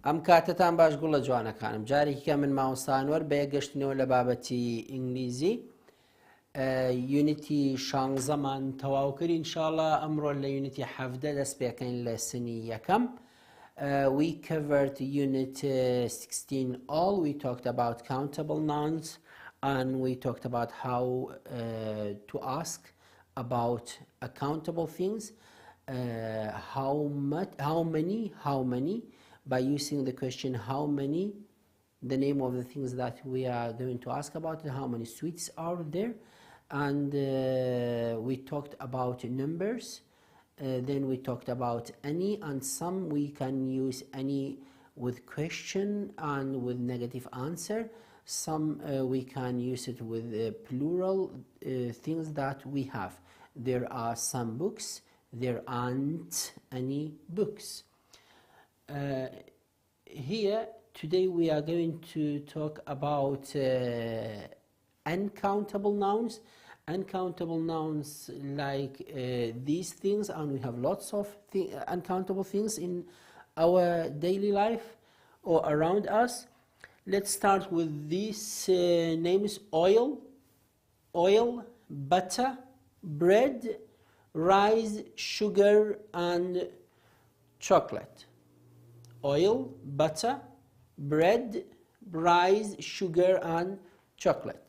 ئەم کاتتان باش گوڵە جوانەکانم جارێکیکە من مامۆستانوەر بە یەکگەشتنەوە لە بابەتی ئینگلیزی یونیتی 16مان تەواو کرد ئینشاڵڵا ئەمڕۆ لە یونیتی 17 دەست پێکەین لە سنی یەکەم. We covered unit 16 all. We talked about countable nouns and we talked about how to ask about accountable things. How many, by using the question how many, the name of the things that we are going to ask about, how many sweets are there, and we talked about numbers. Then we talked about any and some. We can use any with question and with negative answer. Some we can use it with plural things that we have. There are some books. There aren't any books. Here today we are going to talk about uncountable nouns. Uncountable nouns like these things, and we have lots of uncountable things in our daily life or around us. Let's start with these names: oil, butter, bread, rice, sugar, and chocolate. Oil, butter, bread, rice, sugar, and chocolate.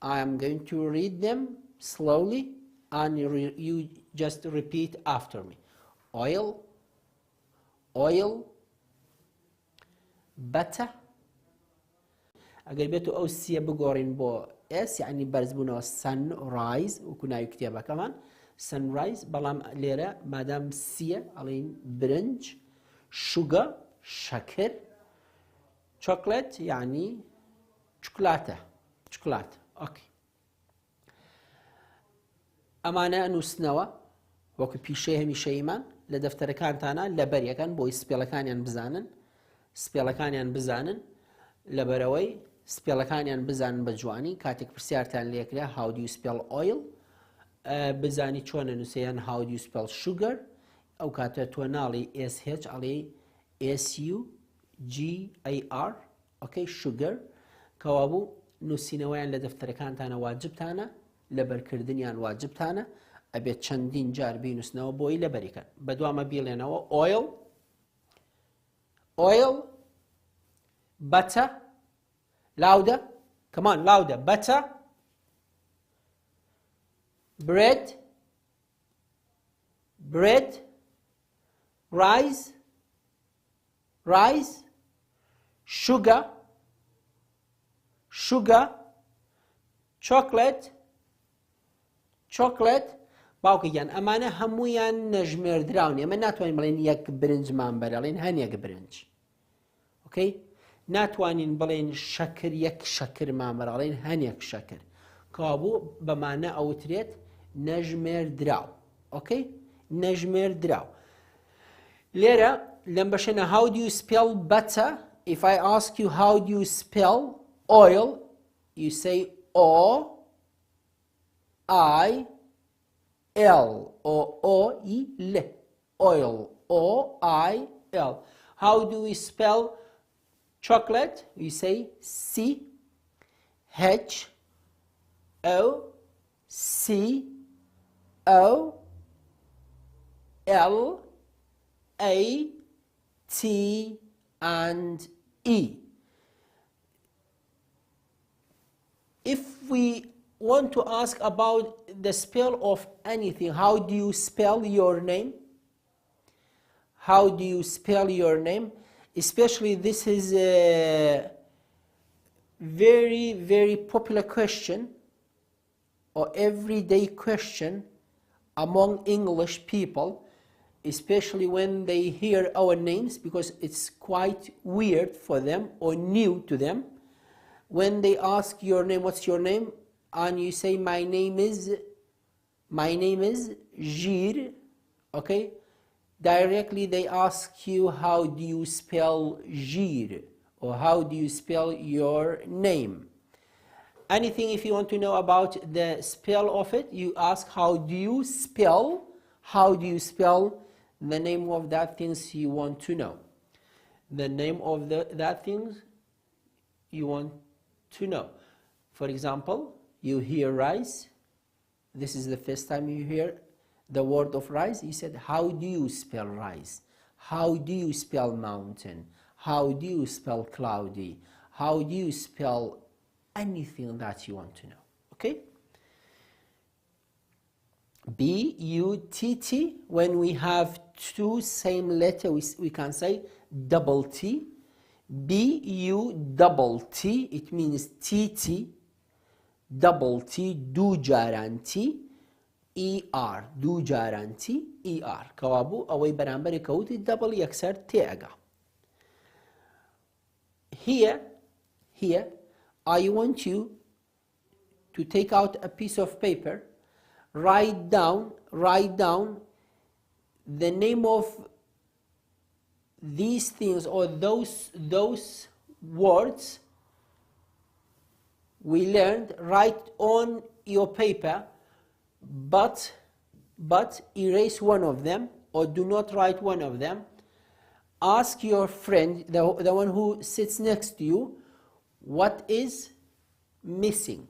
I am going to read them slowly and you just repeat after me. Oil, butter. ئەگەر بێتو ئەو سیە بگۆڕین بۆ S یعنی بەرز بوونەوە sunrise وەکو ناوی کتێبەکەمان sunrise، بەڵام لێرە مادام سیە ئەڵێن برنج، sugar شەکر، chocolate یعنی چوکلاتە. اوكي. ئەمانە ئەنووسنەوە وەکو پیشەی هەمیشەیمان لە دەفتەرەکانتانە لەبەریەکەن بۆی سپێڵەکانیان بزانن لەبەرەوەی سپێڵەکانیان بزانن بە جوانی کاتێک پرسیارتان لێکرا how do you spell oil بزانی چۆنە نووسیان how do you spell sugar ئەو کاتە تۆ ناڵی sh ئەڵێ sugar اوكي sugar کەوابوو نووسینەوەیان لە دەفتەرەکانتانە واجبتانە لەبەرکردنیان واجبتانە ئەبێت چەندین جار بینووسنەوە بۆی لەبەریکەن بەدوامە بیڵێنەوە oil butter louder come on louder butter bread rice sugar chocolate باوکەگیان ئەمانە هەموویان نەژمێردراون ئێمە ناتوانین بڵێن یەک برنجمان بەرەڵێن هەن یەک برنج اوكي ناتوانین بڵێن شەکر یەک شەکرمان بەرەڵێن هەن یەک شەکر کەوابوو بەمانە ئەوترێت نەژمێردراو اوكي نەژمێردراو لێرە لەم بەشەنە how do you spell butter if I ask you how do you spell oil you say O-I-L or O-I-L oil O-I-L. How do we spell chocolate? You say C-H-O-C-O-L-A-T and E. If we want to ask about the spell of anything, how do you spell your name? How do you spell your name? Especially this is a very, very popular question or everyday question among English people, especially when they hear our names because it's quite weird for them or new to them. When they ask your name, what's your name? And you say my name is Zhyar, okay? Directly they ask you how do you spell Zhyar or how do you spell your name. Anything if you want to know about the spell of it, you ask how do you spell the name of that things you want to know. the name of that things you want to know. For example, you hear rice. This is the first time you hear the word of rice. You said, how do you spell rice? How do you spell mountain? How do you spell cloudy? How do you spell anything that you want to know? Okay? B-U-T-T, when we have two same letters, we can say double T. B-U-double-T, it means T-T. Double T, دو جاران T. E-R, دو جاران T. E-R. كوابو أوي برانبري كوتي double يكسر T أجا. Here, I want you to take out a piece of paper, write down the name of these things or those words we learned. Write on your paper, but erase one of them or do not write one of them. Ask your friend, the one who sits next to you, what is missing?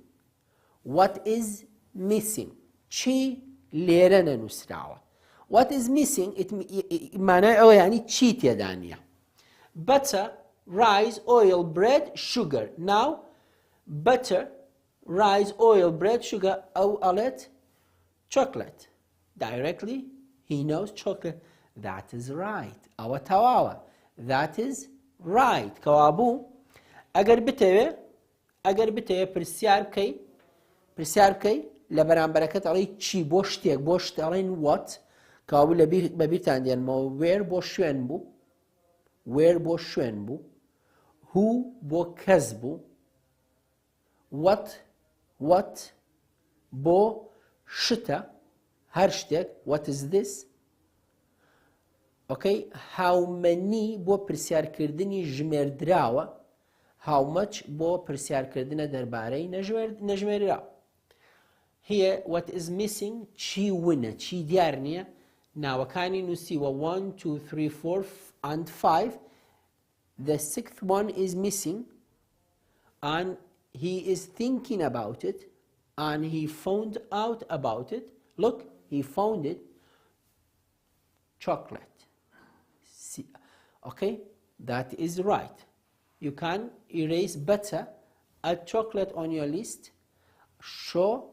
What is missing? چی لێرە نەنووسراوە. What is missing? معنای ئەوە یعنی چی تێدا نییە. Butter, rice, oil, bread, sugar. Now, butter, rice, oil, bread, sugar. ئەو ئەڵێت chocolate. Directly, he knows chocolate. That is right. ئەوە تەواوە. That is right. کەوابوو ئەگەر بتەوێ پرسیار بکەی لە بەرامبەرەکەت ئەڵێی چی بۆ شتێک بۆ شت ئەڵێن what کەوابوو بەبیرتان دێنمەوە where بۆ شوێن بوو who بۆ کەس بوو what بۆ شتە هەر شتێک what is this. Okay, how many بۆ پرسیارکردنی ژمێردراوە. How much بۆ پرسیارکردنە دەربارەی نەژمێرراوە. Here, what is missing? چی ونە چی دیار نییە. ناوەکانی نووسیوە 1, 2, 3, 4 and 5. The sixth one is missing and he is thinking about it and he found out about it. Look, he found it. Chocolate. See, okay, that is right. You can erase butter, add chocolate on your list, show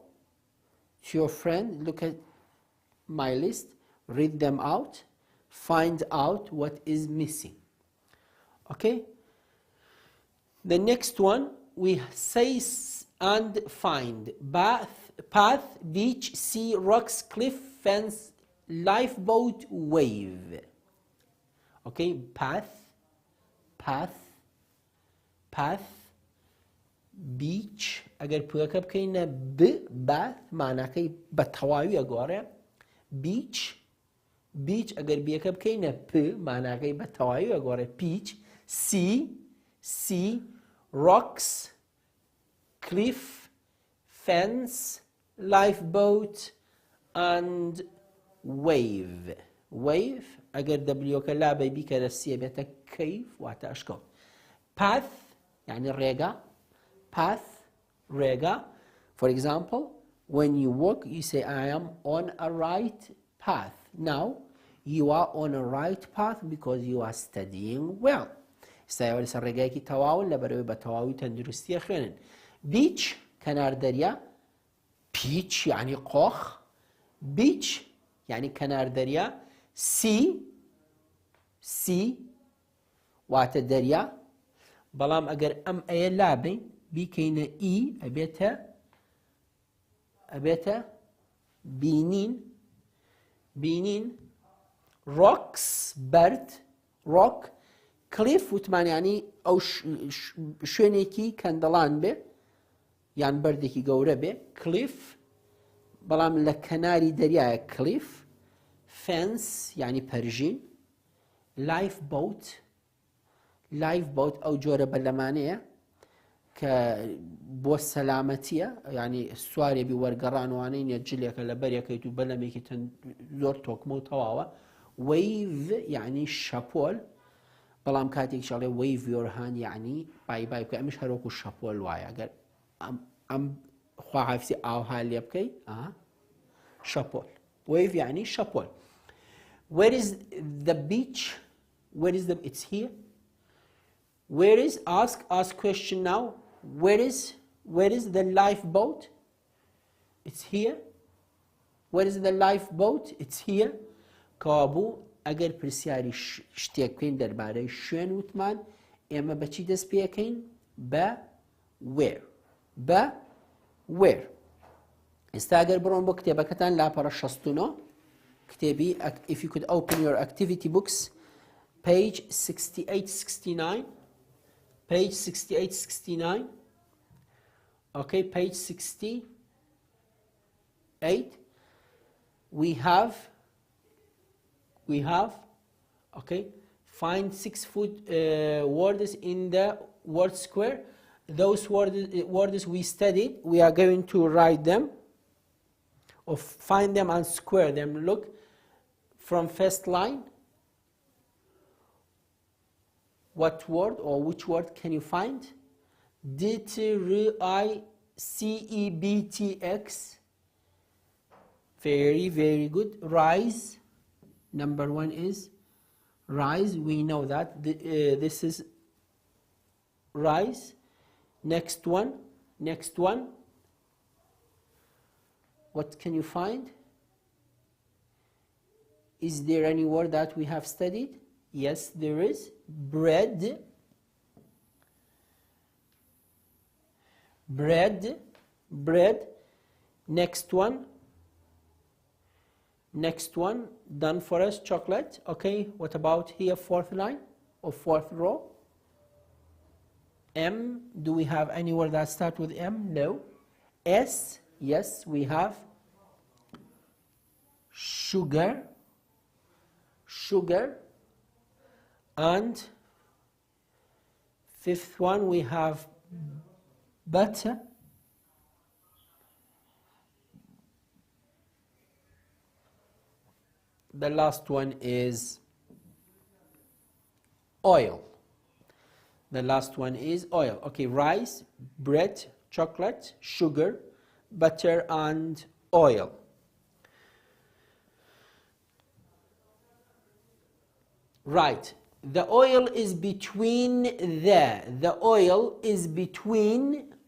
to your friend, look at my list, read them out, find out what is missing. Okay? The next one, we say and find. Path, beach, sea, rocks, cliff, fence, lifeboat, wave. Okay? Path, beach, ئەگەر پوەکە بکەینە bath معناکەی بە تەواوی ئەگۆڕێ. beach ئەگەر بیەکە بکەینە معناکەی بە تەواوی ئەگۆڕێ. beach, sea, rocks, cliff, fence, lifeboat and wave. ئەگەر دەبلیۆکە لا بەیبی کە لە سیە بێتە کەیف واتە ئەشکەوت. path يعني ڕێگا. For example, when you walk, you say, I am on a right path. Now, you are on a right path because you are studying well. ئێستا لەسەر ڕێگایەکی تەواون لەبەرەوەی بە تەواوی تەندروستیە خوێنن. beach کەنار دەریا. peach يعني قۆخ. beach يعني کەنار دەریا. sea واتە دەریا. بەڵام ئەگەر ئەم ئەیە لابین بیکەینە ئەبێتە بینین. rocks بەرد. rock. cliff وتمانیانی ئەو شوێنێکی کەندەڵان بێ یان بەردێکی گەورە بێ. cliff بەڵام لە کەناری دەریایە cliff. fence یعنی پەرژین. lifeboat ئەو جۆرە بەلەمانەیە کە بۆ سەلامەتیە یعنی سوارێبی وەرگەڕانوانەی نیە جلێکە لە بەرێکەیت و بەلەمێکی زۆر تۆکمە و تەواوە. wave یعنی شەپۆل بەڵام کاتێک شەڵێ wave your hand یعنی بای بای بکە ئەمیش هەروەکو شەپۆل وایە ئەگەر ئەم خواحافزی ئاوها لێ بکەی شەپۆل wave یعنی شەپۆل. Where is the beach? Where is the it's here. Where is ask question now. Where is the lifeboat? It's here. Where is the lifeboat? It's here. کابوو ئەگەر پرسیاری شتێک بکەین دەربارەی شوێن وتمان ئێمە بەچی دەست پێەکەین بە where. بە where. ئێستا ئەگەر بڕۆن بۆ کتێبەکەتان لاپەڕە 69 کتێبی if you could open your activity books page 68-69 page 68-69 okay page 68 we have okay find 6 words in the word square. Those words we studied we are going to write them or find them and square them. Look from first line. What word or which word can you find? D-T-R-I-C-E-B-T-X. Very good. Rise. Number 1 is rise. We know that this is rise. Next one. What can you find? Is there any word that we have studied? Yes, there is. Bread. Next one done for us. Chocolate. Okay, what about here? Fourth line or fourth row? M. Do we have any word that start with M? No. S. Yes, we have. Sugar. And fifth one we have butter. The last one is oil. Okay, rice, bread, chocolate, sugar, butter and oil. Right. The oil is between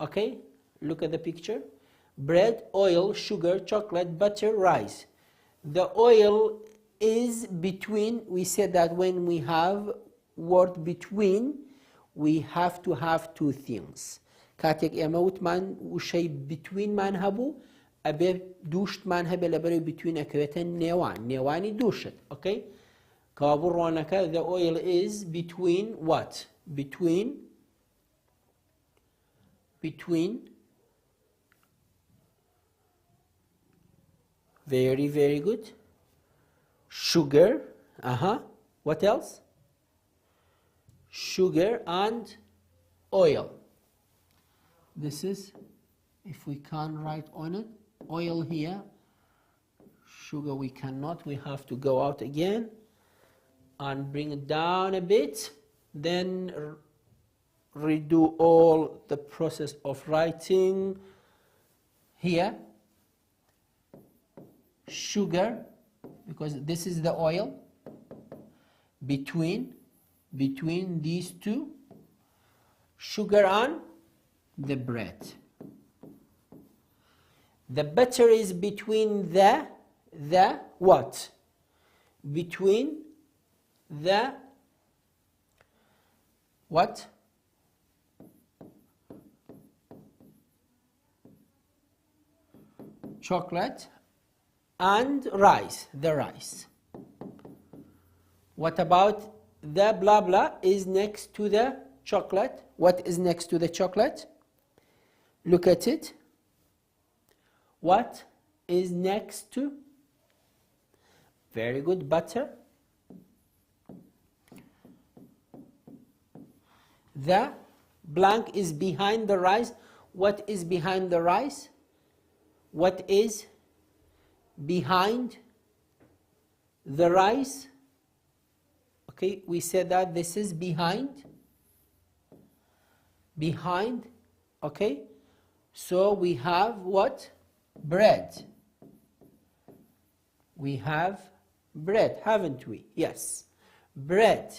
okay, look at the picture. Bread, oil, sugar, chocolate, butter, rice. The oil is between. We said that when we have word between we have to have two things. کاتێک ئێمە وتمان وشەی between-مان هەبوو ئەبێ دووشتمان هەبێ لەبەرەوەی between ئەکەوێتە نێوانی دووشت. Okay? کابوو ڕۆنەکە the oil is between what? Between very good. Sugar. What else? Sugar and oil. This is, if we can't write on it, oil here, sugar we cannot, we have to go out again and bring it down a bit, then redo all the process of writing here. Sugar, because this is the oil, between these two, sugar and the bread. The butter is between the what? Between the what? Chocolate and rice, the rice. What about the blah blah is next to the chocolate? What is next to the chocolate? Look at it. What is next to? Very good. Butter. The blank is behind the rice. What is behind the rice? What is behind the rice? Okay, we said that this is behind. Behind. Okay, so we have what? Bread. We have bread, haven't we? Yes, bread.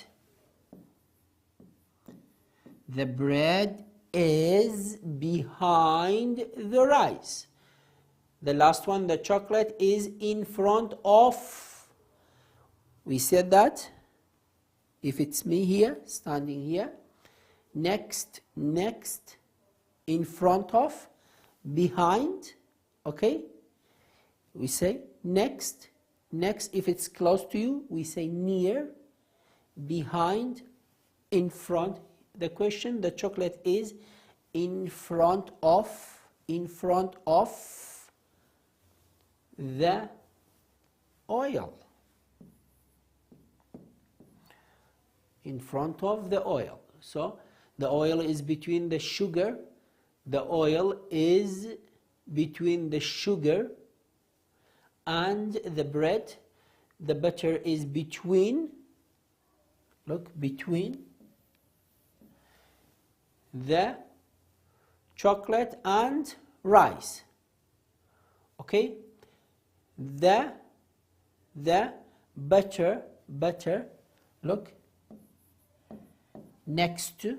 The bread is behind the rice. The last one, the chocolate, is in front of. We said that. If it's me here, standing here, next, in front of, behind, okay? We say next, if it's close to you, we say near, behind, in front. The question, the chocolate is in front of the oil. In front of the oil. So the oil is between the sugar. The oil is between the sugar and the bread. The butter is between, look, between the chocolate and rice. Okay? The butter, look, next to,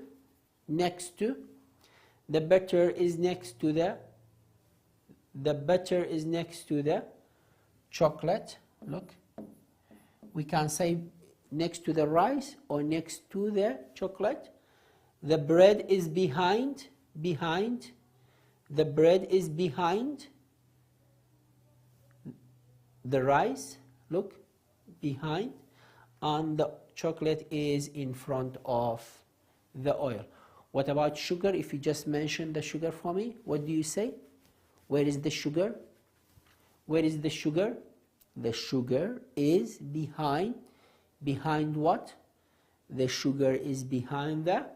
the butter is next to the butter is next to the chocolate. Look, we can say next to the rice or next to the chocolate. The bread is behind. The bread is behind the rice. Look, behind, and the chocolate is in front of the oil. What about sugar? If you just mention the sugar for me, what do you say? Where is the sugar? Where is the sugar? The sugar is behind. Behind what? The sugar is behind the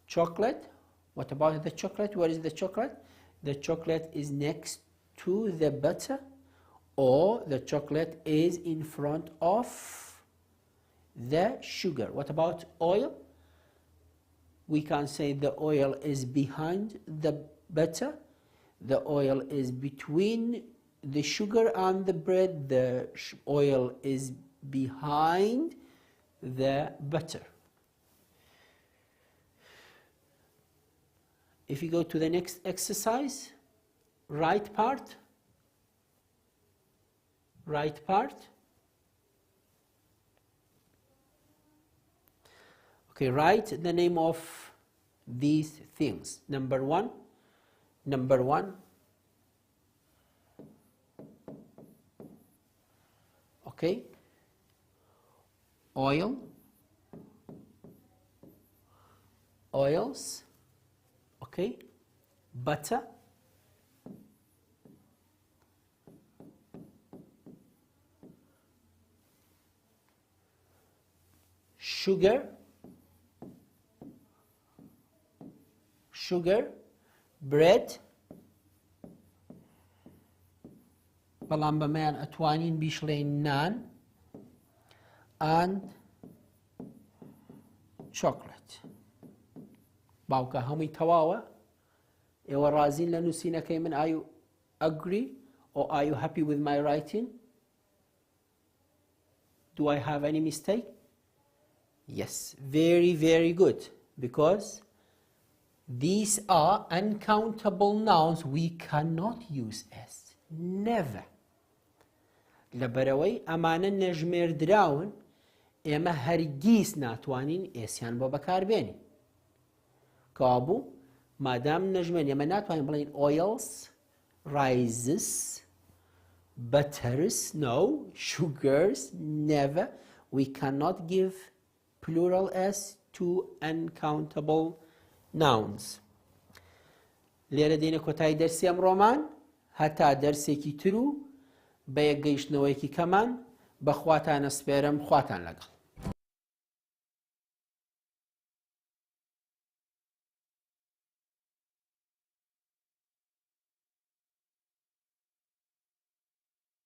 chocolate. What about the chocolate? Where is the chocolate? The chocolate is next to the butter, or the chocolate is in front of the sugar. What about oil? We can say the oil is behind the butter. The oil is between the sugar and the bread. The oil is behind the butter. If you go to the next exercise, right part. Okay, write the name of these things. Number one. Okay, oils. Okay, butter, sugar, bread. بەڵام بەمەیان ئەتوانین بیشڵێین نان and chocolate. باوکە هەمووی تەواوە. ئێوە ڕازین لە نووسینەکەی من؟ Are you agree or are you happy with my writing? Do I have any mistake? Yes, very, very good, because these are uncountable nouns. We cannot use s. Never. لەبەرەوەی ئەمانە نەژمێردراون، ئێمە هەرگیز ناتوانین ئێسیان بۆ بەکاربێنین. کابوو مادام نەژمێن، ئێمە ناتوانین بڵین oils, rices, butters, no, sugars, never. We cannot give plural s to uncountable nouns. لێرە دێنە کۆتایی دەرسی ئەمڕۆمان، هەتا دەرسێکی تر و بە یەکگەیشتنەوەیەکی کەمان بەخواتانە سپێرم، خواتان لەگەڵ.